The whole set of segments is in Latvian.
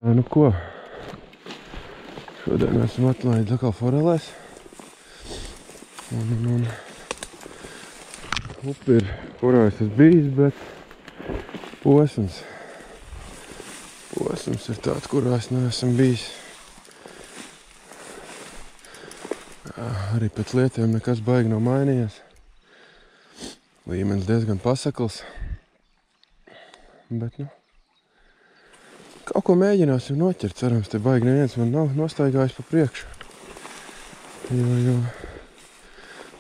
Nu ko, šodien esam atlaidi atkal forelēs. Un upe ir, kurā es esmu bijis, bet posms ir tāds, kurā es neesmu bijis. Arī pēc lietiem nekas baigi nav mainījies. Līmenis diezgan pasakls. Bet, kaut ko mēģināsim noķert, cerams, te baigi neviens man nav nostaigājis pa priekšu. Jo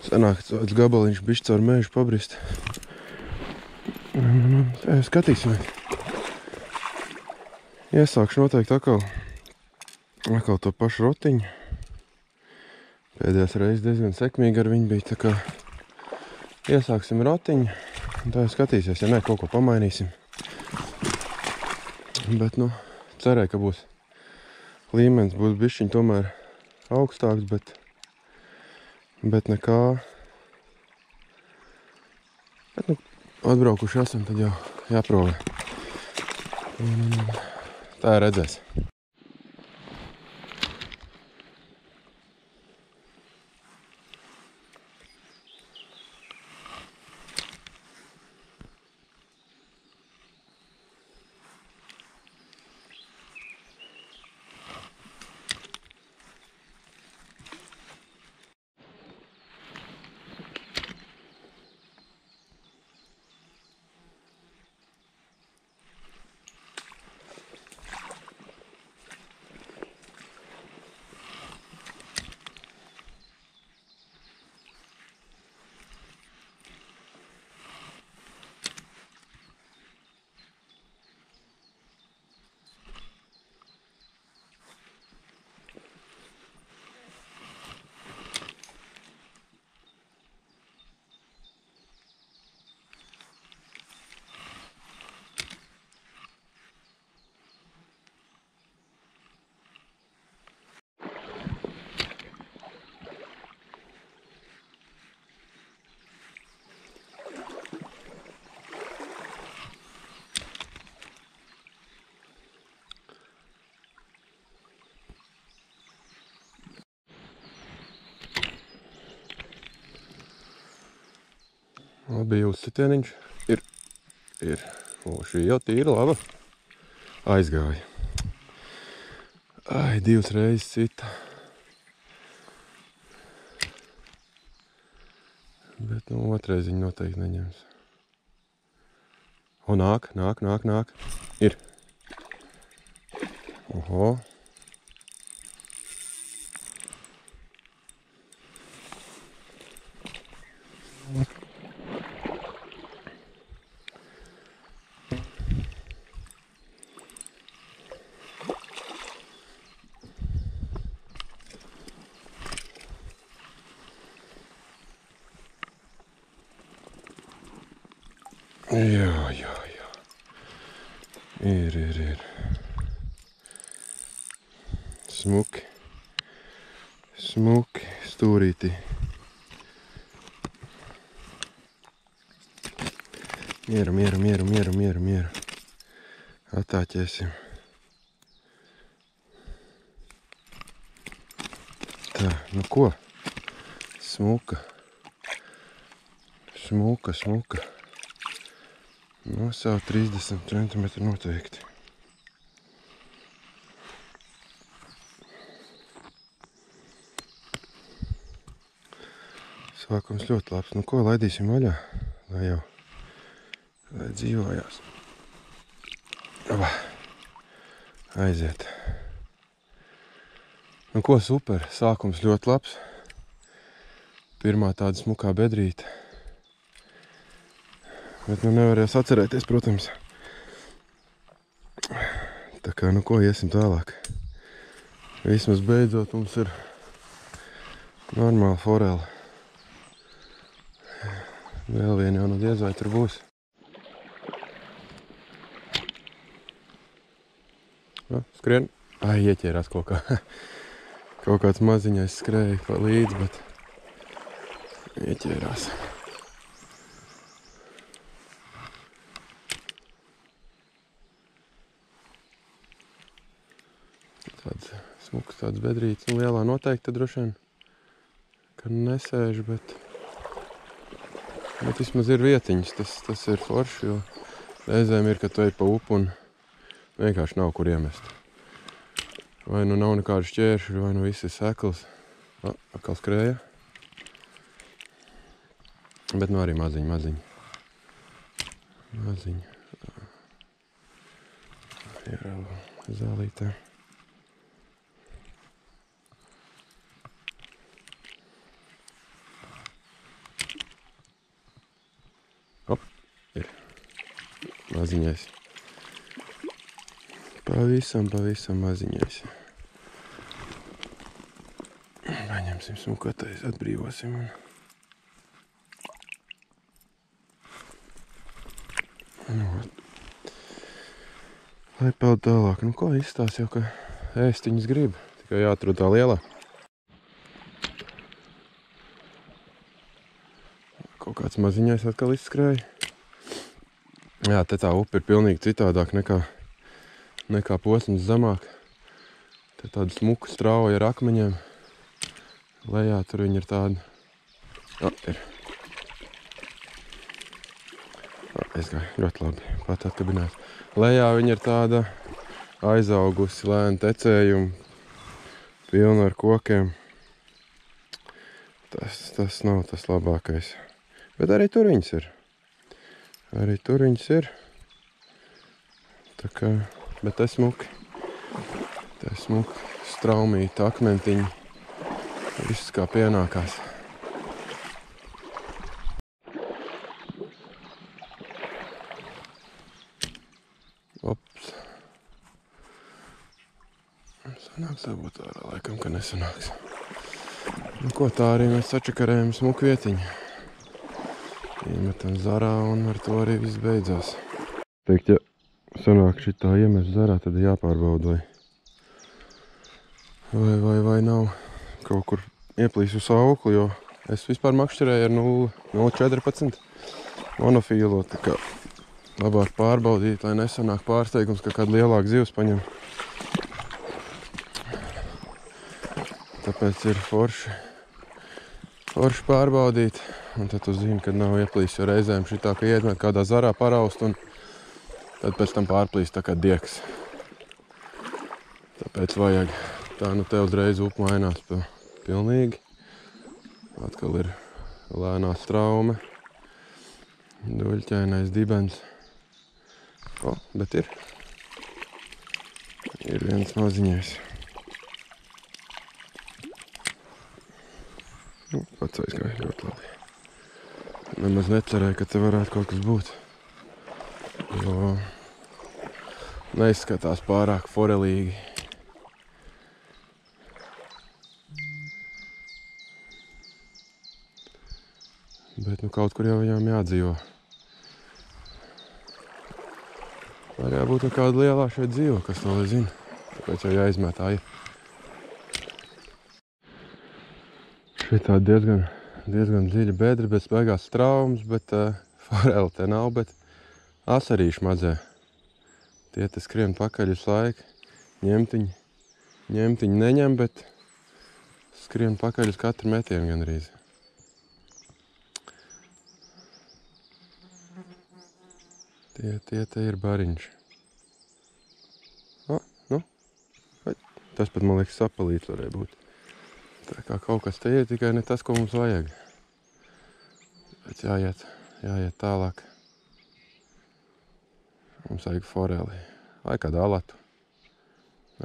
sanāk tāds gabaliņš bišķi caur mežu pabrist. Skatīsimies. Iesākšu noteikti atkal to pašu rotiņu. Pēdējās reizes diezgan sekmīgi ar viņu bija, tā kā iesāksim rotiņu. Un tā skatīsies, ja ne, kaut ko pamainīsim. Bet, cerēju, ka būs līmenis, būs bišķiņ tomēr augstāks, bet nekā. Bet, atbraukuši esam, tad jau jāprovē. Tā redzēs. Labi, jūs sitieniņš ir. Šī jau tīra laba. Aizgāja. Ai, 2 reizes sita. Bet, otrais viņa noteikti neņems. O, nāk. Ir. Oho. Jā. Ir. Smuki, stūrītī. Mieru. Attāķēsim. Tā, ko? Smuka. Savu 30 centimetru noteikti. Sākums ļoti labs. Ko, laidīsim vaļā? Lai dzīvojās. Aiziet. Ko, super. Sākums ļoti labs. Pirmā tāda smukā bedrīte. Bet nevarēs atcerēties, protams. Tā kā, ko, iesim tālāk. Vismaz beidzot mums ir normāla forela. Vēl vien jau diez vai tur būs. Skrien. Ai, ieķērās kaut kā. Kaut kāds maziņais skrēja pa līdzi, bet ieķērās. tāds smuks, tāds bedrīts. Nu, lielā noteikti droši vien, ka nesēž, bet vismaz ir vietiņas. Tas ir forši, jo reizēm ir, ka tu ej pa upu un vienkārši nav kur iemest. Vai nu nav nekādu šķēršļu, vai nu viss ir sekls. Atkal skrēja. Bet nu arī maziņi. Ieraugu zālītē. Ir maziņais. Pavisam maziņais. Paņemsim smukotais, atbrīvosim. Lai peld tālāk. Nu ko, izstās jau, ka ēst viņas grib. Tikai jāatrod tā lielā. Kaut kāds maziņais atkal izskrēja. Jā, te tā upe ir pilnīgi citādāk nekā posms zemāk. Te tāda smuka strauja ar akmeņiem. Lejā tur viņi ir tādi. Ir. Aizgāja, ļoti labi, pat atkabināt. Lejā viņa ir tāda aizaugusi lēna tecējuma, pilna ar kokiem. Tas nav tas labākais. Bet arī tur viņas ir. Tā kā, bet te smuki. Straumīti, akmentiņi. Viss kā pienākās. Ops. Sanāks dabūt ārā, laikam, ka nesanāks. Nu ko, tā arī mēs sačakarējam smuku vietiņu. Iemetam zarā un ar to arī viss beidzās. Teikt, ja sanāk šitā iemest zarā, tad jāpārbauda, vai nav kaut kur ieplīsu saukli, jo es vispār makšķerēju ar 0,14 monofīlo, tā kā labāk pārbaudīt, lai nesanāk pārsteigums, ka kāda lielāka zivs paņem. Tāpēc ir forši pārbaudīt, un tad tu zini, kad nav ieplīst, jo reizēm šitā, ka ietmet kādā zarā paraust, un tad pēc tam pārplīst tā kā dieks. Tāpēc vajag tā, nu te uzreiz upe mainās pilnīgi. Atkal ir lēnā straume, duļķainais dibens. Bet ir viens maziņais. Pats aizgāja ļoti labi. Nemaz necerēju, ka te varētu kaut kas būt. Jo neizskatās pārāk forelīgi. Bet nu kaut kur jau viņām jādzīvo. Var jābūt kāda lielā šeit dzīvo, kas to lai zina. Tāpēc jau jāizmet aja. Šeit tā diezgan dziļa bedra, bet beigās traumas, bet foreli te nav, bet asarīši mazē. Tie te skrien pakaļ visu laiku. Ņemtiņi neņem, bet skrien pakaļ uz katru metienu gandrīz. Tie te ir bariņš. Tas pat, man liekas, sapalīts varēja būt. Tā kā kaut kas te ir, tikai ne tas, ko mums vajag. Bet jāiet tālāk. Mums vajag foreli. Vai kādu alatu.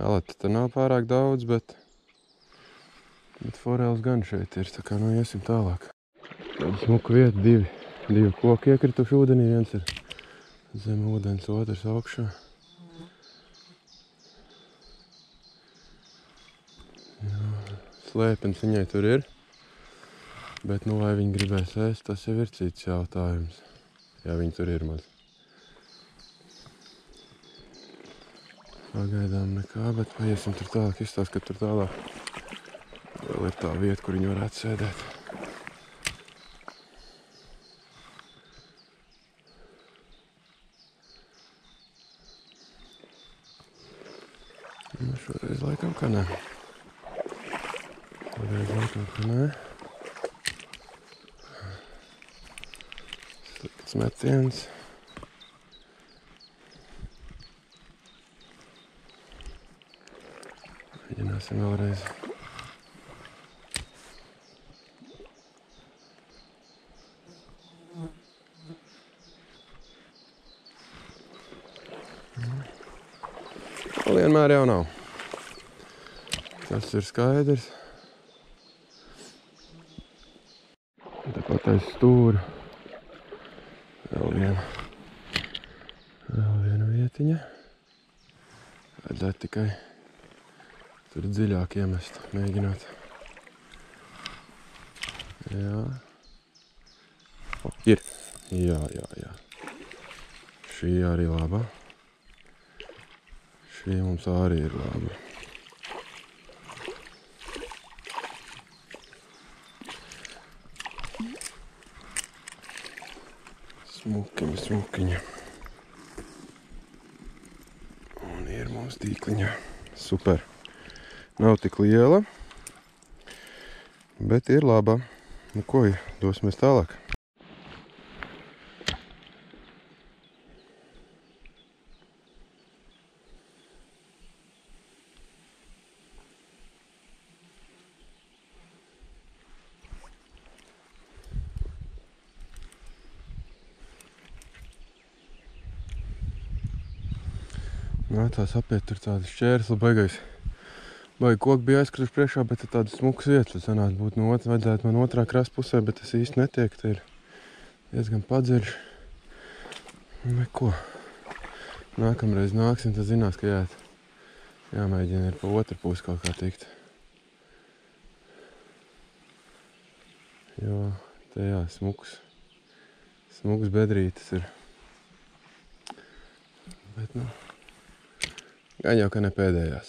Alatu te nav pārāk daudz, bet foreles gan šeit ir. Tā kā nu iesim tālāk. Tāda smuka vieta, divi koki iekrituši ūdenī. Viens ir zem ūdens, otrs augšā. Slēpens viņai tur ir, bet nu vai viņi gribēs ēst, tas jau ir cits jautājums. Jā, viņi tur ir maz. Pagaidām nekā, bet paiesim tur tālāk, izstāst, ka tur tālāk vēl ir tā vieta, kur viņi varētu sēdēt. Nu, šoreiz laikam, ka nē. Slikts metiens. Mēģināsim vēlreiz. Vienmēr jau nav. Tas ir skaidrs. Tāpat aiz stūra. Vēl viena vietiņa. Vajadzētu tikai tur dziļāk iemest, mēģināt. Jā. O, ir. Jā. Šī arī laba. Šī mums arī ir laba. Smukiņa. Un ir mums tīkliņa. Super. Nav tik liela, bet ir laba. Nu ko, dosimies tālāk. Nācās apiet tur tādas šķērsli, baigi koki bija aizkrituši priekšā, bet ir tādas smukas vietas, sanāk būt vajadzētu man otrā krasta pusē, bet tas īsti netiek, te ir diezgan padziļš. Neko. Nākamreiz nāksim, tad zinās, ka jāmēģina ir pa otru pusi kaut kā tikt. Jo te smukas bedrītes ir. Bet gan jau, ka ne pēdējās.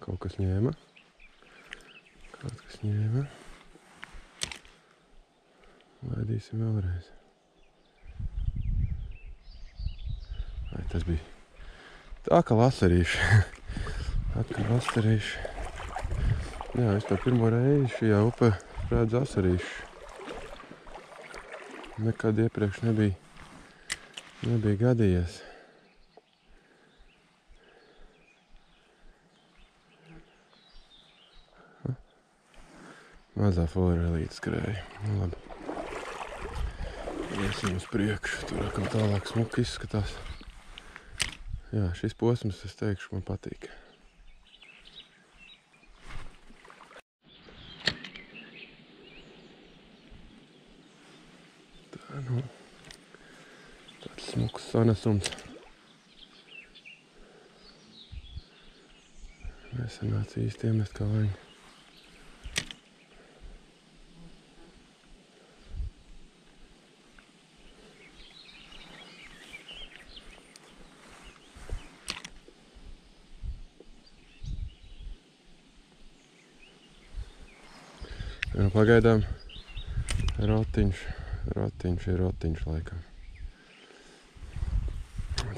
Kaut kas ņēma. Laidīsim vēlreiz. Vai tas bija tā, ka lasarīši. Atkal lasarīši. Jā, es to pirmo reizi šajā upē redzu asarīšu. Nekad iepriekš nebija gadījies. Mazā forelīte skrēja. Labi. Iesim uz priekšu. Tur atkal tālāk smuki izskatās. Jā, šis posms, es teikšu, man patīk. Tāds smuks sanesums. Nesanāca īsti iemest kā vajag. Pagaidām rotiņš ir rotiņš laikam.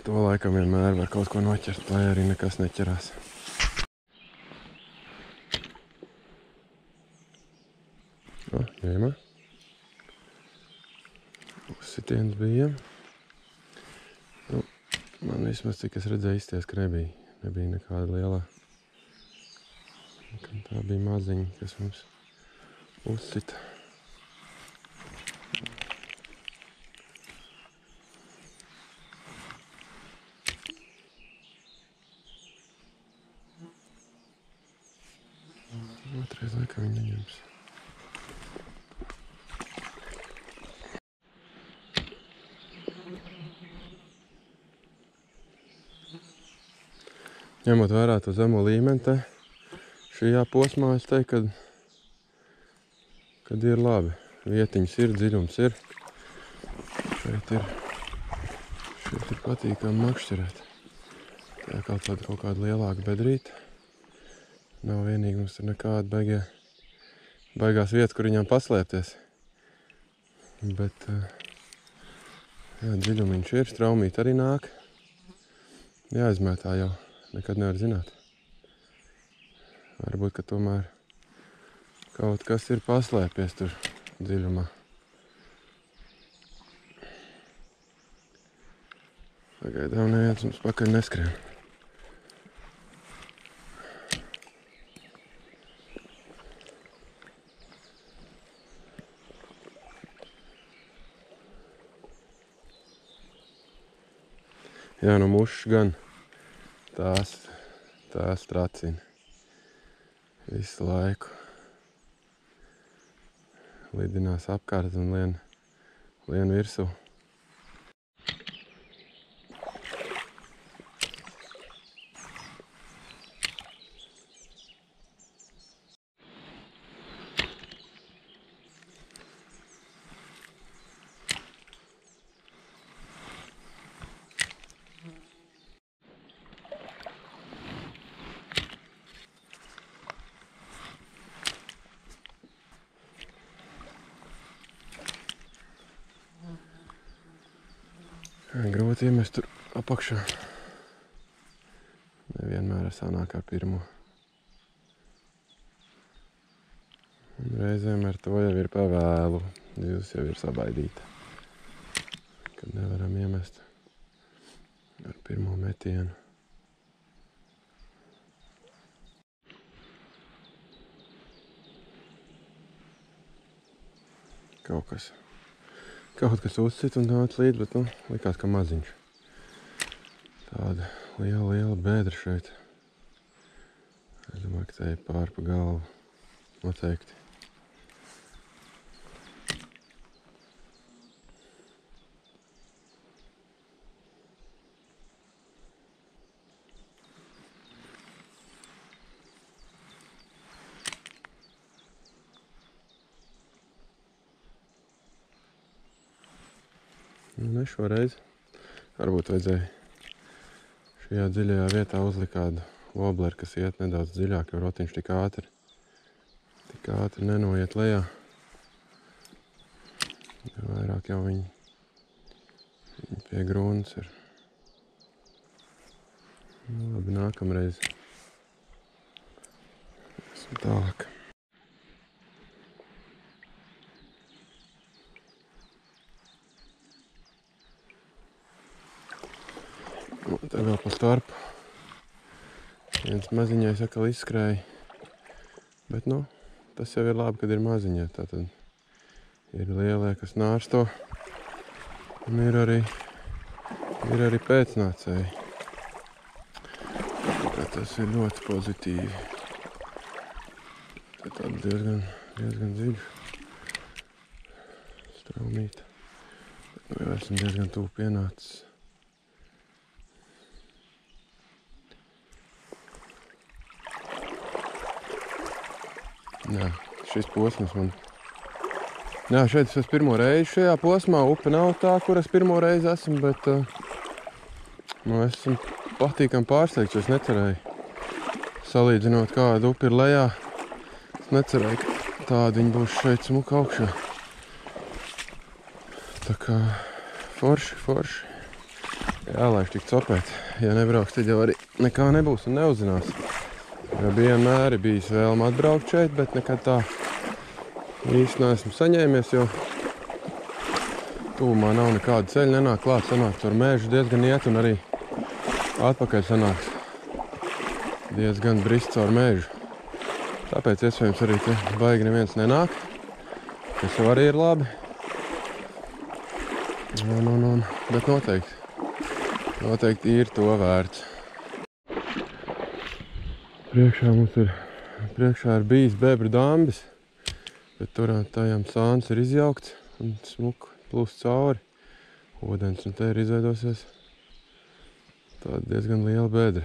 To laikam vienmēr var kaut ko noķert, lai arī nekas neķerās. Ņēma. Uzsitiens bija. Man vismaz, cik es redzēju, izties, ka nebija nekāda lielā. Tā bija maziņa, kas mums uzsita. Otrais laikam viņa neņems. Ņemot vērā to zemo līmeni te, šajā posmā es teiktu, kad ir labi. Vietiņas ir, dziļums ir. Šeit ir patīkami makšķerēt. Tā kaut kāda lielāka bedrīte. Nav vienīgi mums tur nekāda baigās vietas, kur viņām paslēpties. Bet, jā, dziļumiņš ir, straumīt arī nāk. Jāizmētā jau, nekad nevar zināt. Varbūt, ka tomēr kaut kas ir paslēpies tur dziļumā. Pagaidām neviens mums pakaļ neskrien. Jā, no mušas gan tās tracina visu laiku. Lidinās apkārt un lien virsū. Grūti iemest tur apakšā. Nevienmēr sanāk ar pirmo. Un reizēm ar to jau ir pavēlu. Jūs jau ir sabaidīta. Kad nevaram iemest ar pirmo metienu. Kaut kas uzcit un nāc līdz, bet likās, ka maziņš. Tāda liela bēdra šeit. Es domāju, ka te ir pār pa galvu. Noteikti. Ne šoreiz. Varbūt vajadzēja šajā dziļajā vietā uzlikt kādu wobleri, kas iet nedaudz dziļāk, jo rotiņš tik ātri nenoiet lejā. Jo vairāk jau viņi pie grūnas ir. Nu, labi, nākamreiz. Esmu tālāk. Un te vēl pa starpu. Viens maziņais atkal izskrēja. Bet, tas jau ir labi, kad ir maziņie. Tātad ir lielie, kas nārsto. Un ir arī pēcnācēji. Tas ir ļoti pozitīvi. Tāda diezgan dziļš. Straumīta. Bet jau esam diezgan tuvu pienācis. Jā, šis posms man... Jā, šeit es pirmo reizi šajā posmā. Upe nav tā, kur es pirmo reizi esmu, bet esmu patīkami pārsteigts, jo es necerēju. Salīdzinot, kāda upe ir lejā, es necerēju, ka tāda viņa būs šeit smuka augšā. Tā kā forši. Jālaiž tik copēt. Ja nebrauks, tad jau arī nekā nebūs un neuzzinās. Jo vienmēr ir bijis vēlme atbraukt šeit, bet nekad tā īsti neesmu saņēmies, jo tuvumā nav nekāda ceļa, nenāk klāt, sanāk caur mežu diezgan iet un arī atpakaļ sanāks diezgan brist caur mežu. Tāpēc iespējams arī te baigi neviens nenāk, kas jau arī ir labi. Bet noteikti ir to vērts. Priekšā ir bijis bebru dambis, bet tur tajām sāns ir izjaukts un smuku plūst cauri. Ūdens un te ir izveidosies tāda diezgan liela bedra.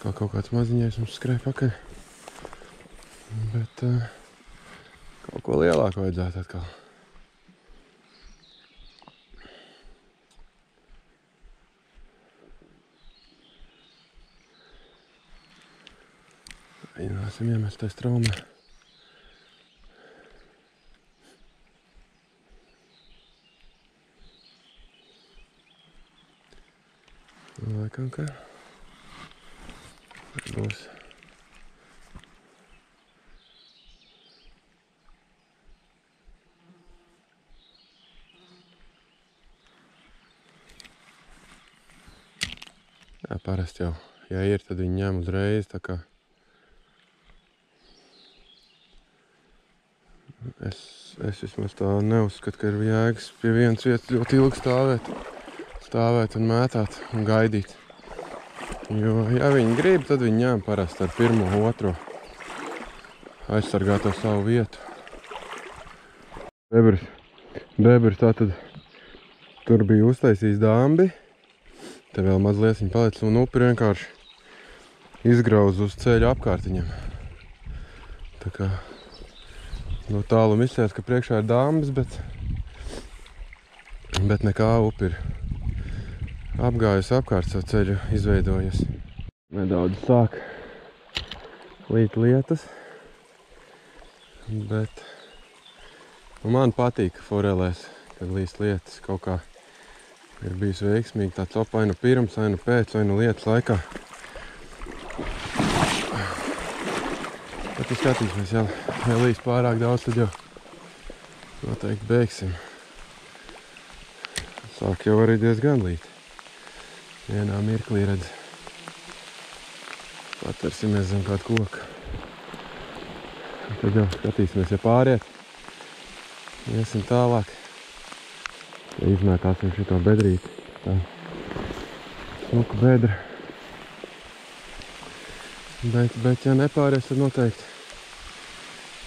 Kā kaut kāds maziņais mums skrēja pakaļ, bet kaut ko lielāku vajadzētu atkal. Mēģināsim iemest tai straumē. Laikam, ka būs. Jā, parasti jau, ja ir, tad viņi ņem uzreiz, tā kā es vismaz tā neuzskatu, ka ir jēgas pie vienas vietas ļoti ilgi stāvēt un mētāt un gaidīt. Jo, ja viņi grib, tad viņi ņem parasti ar pirmo, otro aizsargāto savu vietu. Bebris tātad tur bija uztaisījis dambi. Te vēl mazliet viņa paliec un upi vienkārši izgrauz uz ceļa apkārtiņam. Tā kā no tāluma izsēs, ka priekšā ir dambis, bet nekā upi ir apgājusi apkārt savu ceļu izveidojusi. Nedaudz sāk līt lietas, bet man patīk forelēs, kad līst lietas kaut kā ir bijis veiksmīgi tāds vai nu pirms, vai nu pēc, vai nu lietas laikā. Bet skatīsimies, ja līst pārāk daudz, tad jau noteikti beigsim. Sāk jau arī diezgan līt. Vienā mirklī redz. Patversimies zem kādu koku. Tad jau skatīsimies, ja pāriet. Iesim tālāk. Ja izmētāsim šito bedrīti. Tā smuka bedra. Bet ja nepāries, tad noteikti.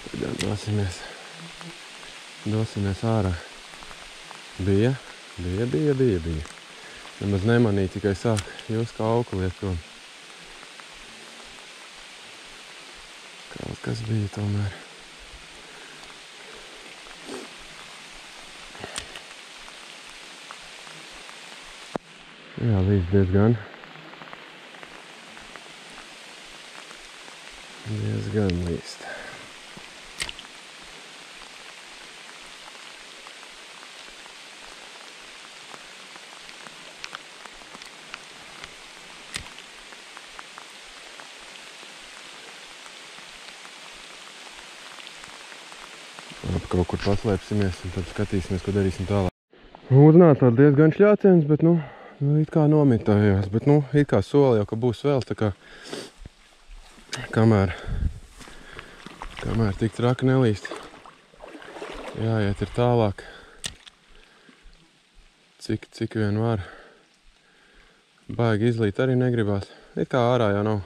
Tad jau dosimies ārā. Bija. Nemaz nemanīja, tikai sāk jūs kā auku liet prom. Kaut kas bija tomēr. Jā, līdz diezgan līst. Kaut kur paslēpsimies un tad skatīsimies, ko darīsim tālāk. Uznāca diezgan šļāciens, bet it kā nomitājās, bet it kā sola jau, ka būs vēl, tā kā kamēr tik traki nelīst, jāiet ir tālāk, cik vien var. Baigi izlīt arī negribās, it kā ārā jau nav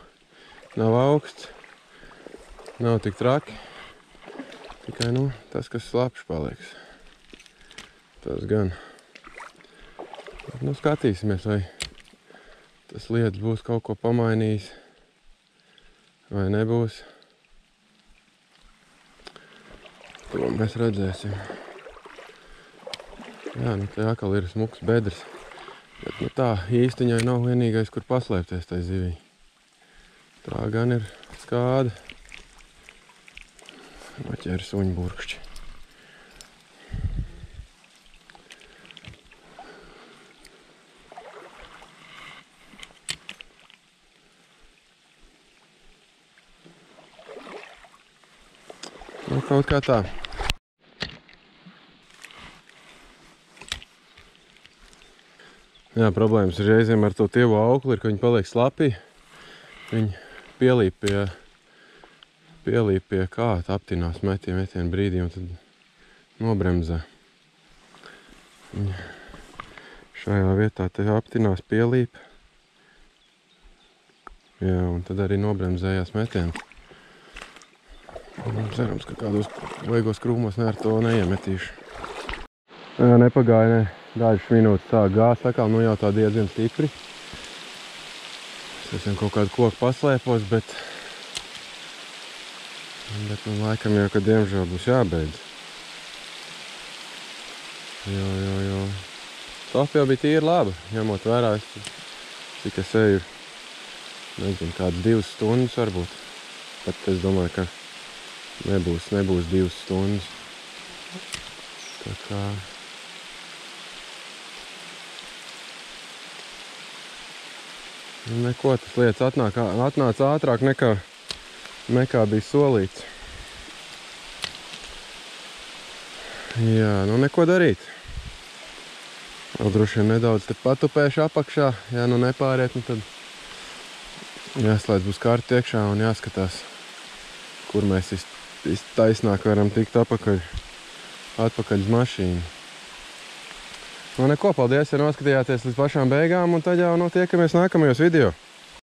augsts, nav tik traki, tikai tas, kas slapš paliks, tas gan. Skatīsimies, vai tas lietas būs kaut ko pamainījis, vai nebūs. To mēs redzēsim. Jā, te atkal ir smuks bedrs. Bet tā īstiņai nav vienīgais, kur paslēpties tai zivī. Tā gan ir skāda. Noķēra suņburkšķi. Kaut kā tā. Jā, problēmas reizēm ar to tievu aukli ir, ka viņi paliek slapi. Viņi pielīp pie kāta, aptinās metienu brīdī un tad nobremzē. Viņi šajā vietā te aptinās pielīp. Jā, un tad arī nobremzējās metienu. Cerams, ka kādos vaigos krūmos ar to neiemetīšu. Jā, nepagāja, dažas minūtes sāk gāzt, atkal jau tā diezgan stipri. Es esmu kaut kādu koku paslēpos, bet laikam jau, ka diemžēl būs jābeidz. Jo. Sofa jau bija tīri laba, ņemot vērā, cik es eju, nezinu, kādas 2 stundas varbūt. Pat es domāju, ka nebūs 2 stundas. Tā kā Neko, tas lietas atnāca ātrāk nekā bija solīts. Jā, nu neko darīt. Vēl droši vien nedaudz te patupēšu apakšā. Ja nu nepāriet, nu tad jāslēdz būs kārti iekšā un jāskatās, kur mēs taisnāk varam tikt atpakaļ uz mašīnu. Nu neko, paldies, ja noskatījāties līdz pašām beigām, un tad jau tiekamies nākamajos video.